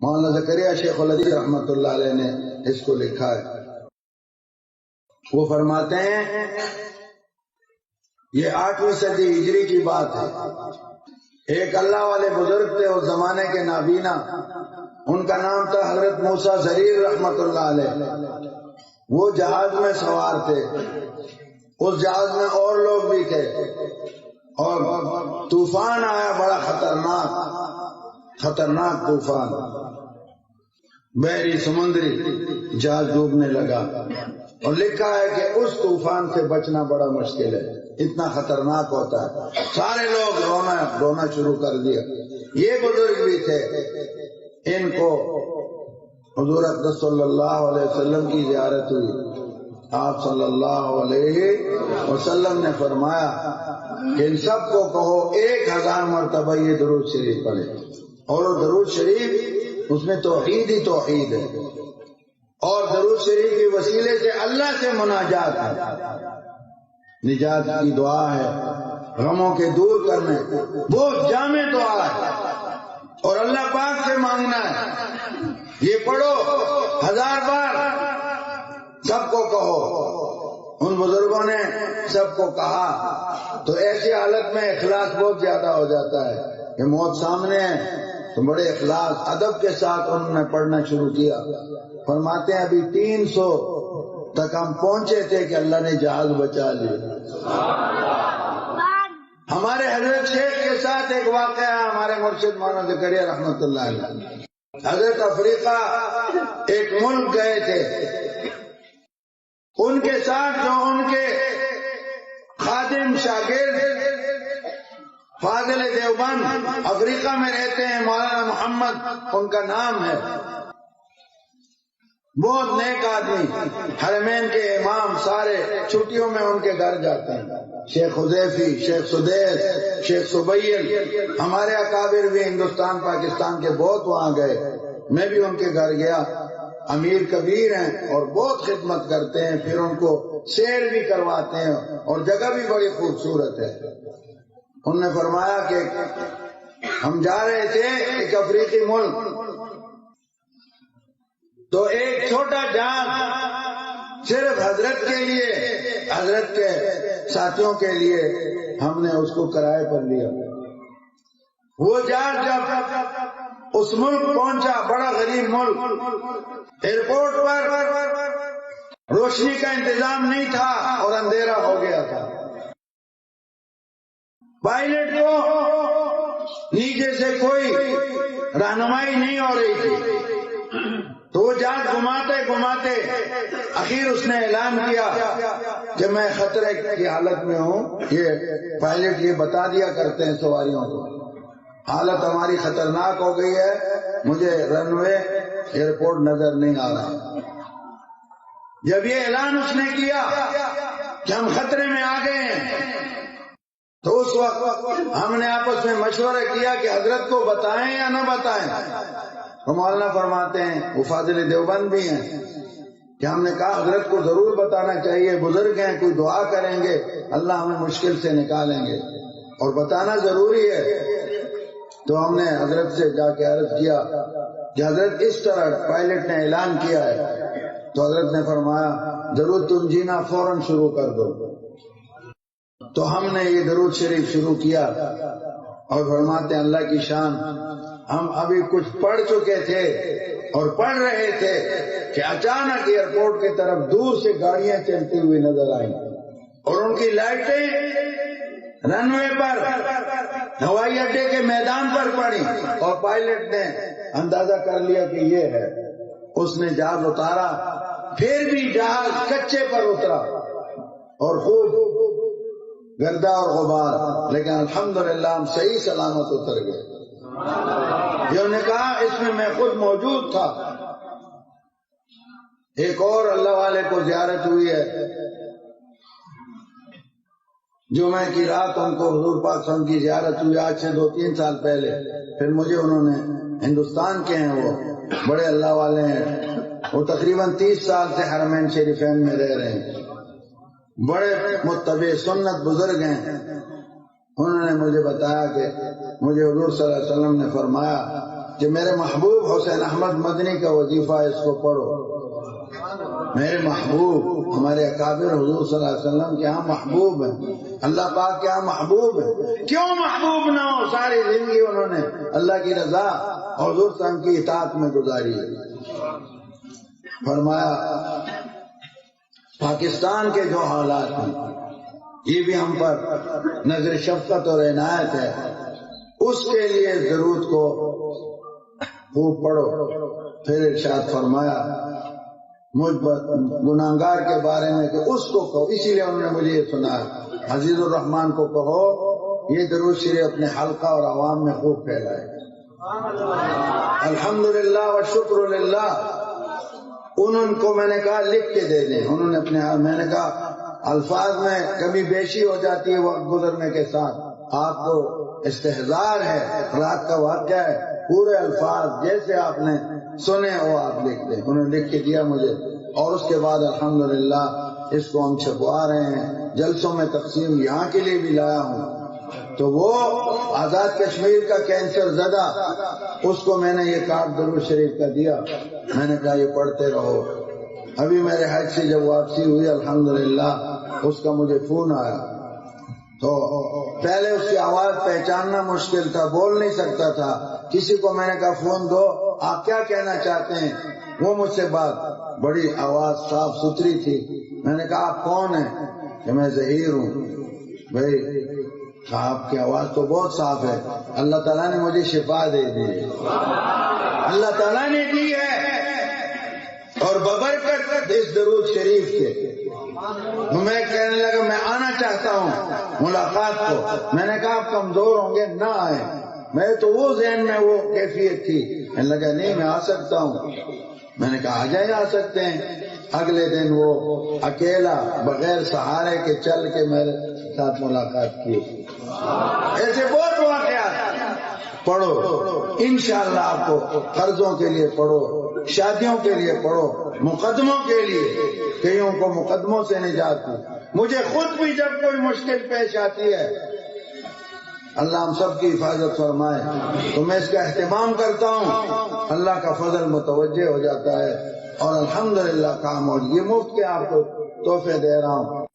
مولانا زکریا شیخ الحدیث رحمۃ اللہ علیہ نے اس کو لکھا ہے۔ وہ فرماتے ہیں یہ 8ویں صدی ہجری کی بات ہے، ایک اللہ والے بزرگ تھے اس زمانے کے نابینا، ان کا نام تھا حضرت موسیٰ ضریر رحمۃ اللہ علیہ۔ وہ جہاز میں سوار تھے، اس جہاز میں اور لوگ بھی تھے، اور طوفان آیا، بڑا خطرناک طوفان، بحری سمندری، جہاز ڈوبنے لگا، اور لکھا ہے کہ اس طوفان سے بچنا بڑا مشکل ہے، اتنا خطرناک ہوتا ہے۔ سارے لوگ رونا شروع کر دیا۔ یہ بزرگ بھی تھے، ان کو حضور اقدس صلی اللہ علیہ وسلم کی زیارت ہوئی۔ آپ صلی اللہ علیہ وسلم نے فرمایا کہ ان سب کو کہو 1000 مرتبہ یہ درود شریف پڑھے، اور وہ درود شریف اس میں توحید ہی توحید ہے، اور درود شریف کے وسیلے سے اللہ سے مناجات ہے، نجات کی دعا ہے، غموں کے دور کرنے، بہت جامع دعا ہے، اور اللہ پاک سے مانگنا ہے۔ یہ پڑھو 1000 بار، سب کو کہو۔ ان بزرگوں نے سب کو کہا تو ایسی حالت میں اخلاص بہت زیادہ ہو جاتا ہے کہ موت سامنے ہے تو بڑے اخلاص ادب کے ساتھ انہوں نے پڑھنا شروع کیا۔ فرماتے ہیں ابھی 300 تک ہم پہنچے تھے کہ اللہ نے جہاز بچا لیا۔ ہمارے حضرت شیخ کے ساتھ ایک واقعہ ہے، ہمارے مرشد مولانا زکریا رحمۃ اللہ علیہ، حضرت افریقہ ایک ملک گئے تھے، ان کے ساتھ جو ان کے خادم شاگرد فاضل دیوبند افریقہ میں رہتے ہیں، مولانا محمد ان کا نام ہے، بہت نیک آدمی، حرمین کے امام، سارے چھٹیوں میں ان کے گھر جاتے ہیں، شیخ حذیفی، شیخ سدیس، شیخ سبیل، ہمارے اکابر بھی ہندوستان پاکستان کے بہت وہاں گئے، میں بھی ان کے گھر گیا۔ امیر کبیر ہیں اور بہت خدمت کرتے ہیں، پھر ان کو سیر بھی کرواتے ہیں، اور جگہ بھی بڑی خوبصورت ہے۔ انہوں نے فرمایا کہ ہم جا رہے تھے ایک افریقی ملک، تو ایک چھوٹا جہاز صرف حضرت کے لیے، حضرت کے ساتھیوں کے لیے ہم نے اس کو کرائے پر لیا۔ وہ جہاز جب اس ملک پہنچا، بڑا غریب ملک، ایئرپورٹ پر روشنی کا انتظام نہیں تھا اور اندھیرا ہو گیا تھا، پائلٹ کو نیچے سے کوئی رہنمائی نہیں ہو رہی تھی، تو وہ جہاز گھماتے اخیر اس نے اعلان کیا کہ میں خطرے کی حالت میں ہوں۔ یہ پائلٹ یہ بتا دیا کرتے ہیں سواریوں کو، حالت ہماری خطرناک ہو گئی ہے، مجھے رن وے ایئرپورٹ نظر نہیں آ رہا۔ جب یہ اعلان اس نے کیا کہ ہم خطرے میں آ گئے ہیں، تو اس وقت ہم نے آپس میں مشورہ کیا کہ حضرت کو بتائیں یا نہ بتائیں۔ تو مولانا فرماتے ہیں، وہ فاضل دیوبند بھی ہیں، کہ ہم نے کہا حضرت کو ضرور بتانا چاہیے، بزرگ ہیں، کوئی دعا کریں گے، اللہ ہمیں مشکل سے نکالیں گے، اور بتانا ضروری ہے۔ تو ہم نے حضرت سے جا کے عرض کیا کہ حضرت اس طرح پائلٹ نے اعلان کیا ہے، تو حضرت نے فرمایا ضرور تم جینا فوراً شروع کر دو۔ تو ہم نے یہ درود شریف شروع کیا، اور فرماتے ہیں اللہ کی شان، ہم ابھی کچھ پڑھ چکے تھے اور پڑھ رہے تھے کہ اچانک ایئرپورٹ کی طرف دور سے گاڑیاں چلتی ہوئی نظر آئیں، اور ان کی لائٹیں رن وے پر، ہوائی اڈے کے میدان پر پڑی، اور پائلٹ نے اندازہ کر لیا کہ یہ ہے۔ اس نے جہاز اتارا، پھر بھی جہاز کچے پر اترا اور خوب گردہ اور غبار، لیکن الحمدللہ ہم صحیح سلامت اتر گئے۔ یہ انہوں نے کہا اس میں خود موجود تھا۔ ایک اور اللہ والے کو زیارت ہوئی ہے، جمعہ کی رات ان کو حضور پاک صلی اللہ علیہ وسلم کی زیارت ہوئی، آج سے 2-3 سال پہلے۔ پھر مجھے انہوں نے، ہندوستان کے ہیں وہ، بڑے اللہ والے ہیں، وہ تقریباً 30 سال سے حرمین شریفین میں رہ رہے ہیں، بڑے متبع سنت بزرگ ہیں۔ انہوں نے مجھے بتایا کہ مجھے حضور صلی اللہ علیہ وسلم نے فرمایا کہ میرے محبوب حسین احمد مدنی کا وظیفہ اس کو پڑھو. میرے محبوب ہمارے اکابر حضور صلی اللہ علیہ وسلم کے ہاں محبوب ہیں، اللہ پاک کے ہاں محبوب ہے. کیوں محبوب نہ ہو؟ ساری زندگی انہوں نے اللہ کی رضا اور حضور صلی اللہ علیہ وسلم کی اطاعت میں گزاری ہے. فرمایا پاکستان کے جو حالات ہیں یہ بھی ہم پر نظر شفقت اور عنایت ہے، اس کے لیے ضرورت کو خوب پڑھو. پھر ارشاد فرمایا مجھ گناہگار کے بارے میں کہ اس کو کہو، اسی لیے انہوں نے مجھے یہ سنایا عزیز الرحمان کو کہو یہ درود شریف اپنے حلقہ اور عوام میں خوب پھیلائے. الحمدللہ والشکر للہ. انہوں کو میں نے کہا لکھ کے دے دیں، انہوں نے اپنے میں نے کہا الفاظ میں کمی بیشی ہو جاتی ہے وقت گزرنے کے ساتھ، آپ کو استحضار ہے، رات کا واقعہ ہے، پورے الفاظ جیسے آپ نے سنے وہ آپ لکھ دیں. انہوں نے لکھ کے دیا مجھے، اور اس کے بعد الحمدللہ اس کو ہم چھپوا رہے ہیں، جلسوں میں تقسیم یہاں کے لیے بھی لایا ہوں. تو وہ آزاد کشمیر کا کینسر زدہ، اس کو میں نے یہ کارڈ درود شریف کا دیا، میں نے کہا یہ پڑھتے رہو. ابھی میرے حج سے جب واپسی ہوئی الحمدللہ اس کا مجھے فون آیا، تو پہلے اس کی آواز پہچاننا مشکل تھا، بول نہیں سکتا تھا. کسی کو میں نے کہا فون دو، آپ کیا کہنا چاہتے ہیں؟ وہ مجھ سے بات، بڑی آواز صاف ستھری تھی. میں نے کہا آپ کون ہیں؟ کہ میں ظہیر ہوں. بھائی آپ کی آواز تو بہت صاف ہے، اللہ تعالیٰ نے مجھے شفا دے دی، اللہ تعالیٰ نے دی ہے، اور ببرکت اس درود شریف کے. میں کہنے لگا میں آنا چاہتا ہوں ملاقات کو. میں نے کہا آپ کمزور ہوں گے، نہ آئے. میں تو وہ ذہن میں وہ کیفیت تھی. میں لگا نہیں میں آ سکتا ہوں. میں نے کہا آ جائیں، آ سکتے ہیں. اگلے دن وہ اکیلا بغیر سہارے کے چل کے میرے ساتھ ملاقات کی. ایسے بہت واقعات پڑھو انشاءاللہ. آپ کو قرضوں کے لیے پڑھو، شادیوں کے لیے پڑھو، مقدموں کے لیے، کئیوں کو مقدموں سے نجات دی. مجھے خود بھی جب کوئی مشکل پیش آتی ہے اللہ ہم سب کی حفاظت فرمائے تو میں اس کا اہتمام کرتا ہوں، اللہ کا فضل متوجہ ہو جاتا ہے اور الحمدللہ کام ہو. یہ مفت کے آپ کو تحفے دے رہا ہوں.